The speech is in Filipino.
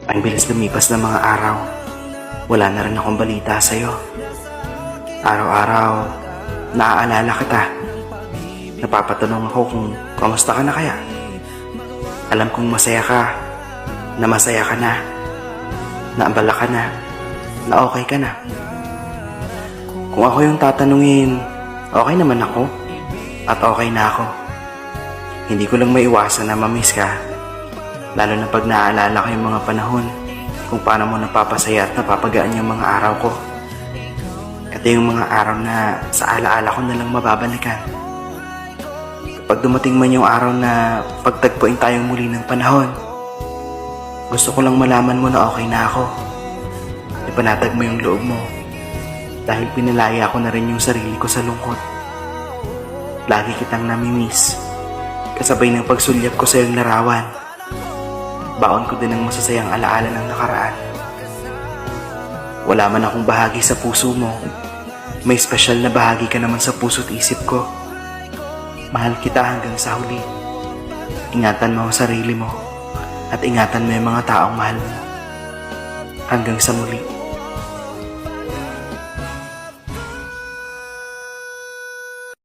Ang bilis lumipas ng mga araw. Wala na rin akong balita sa'yo. Araw-araw, naaalala kita. Napapatanong ako kung kamusta ka na kaya. Alam kong masaya ka, na masaya ka na abala ka na okay ka na. Kung ako yung tatanungin, okay naman ako at okay na ako. Hindi ko lang maiwasan na mamiss ka, lalo na pag naaalala ko yung mga panahon kung paano mo napapasaya at napapagaan yung mga araw ko. Ito yung mga araw na sa alaala ko na lang mababalikan. Kapag dumating man yung araw na pagtagpuin tayong muli ng panahon, gusto ko lang malaman mo na okay na ako. Ipanatag mo yung loob mo dahil pinalaya ko na rin yung sarili ko sa lungkot. Lagi kitang namimiss, kasabay ng pagsulyap ko sa iyong larawan. Baon ko din ang masasayang alaala ng nakaraan. Wala man akong bahagi sa puso mo, may espesyal na bahagi ka naman sa puso't isip ko. Mahal kita hanggang sa huli. Ingatan mo ang sarili mo at ingatan mo yung mga taong mahal mo. Hanggang sa muli.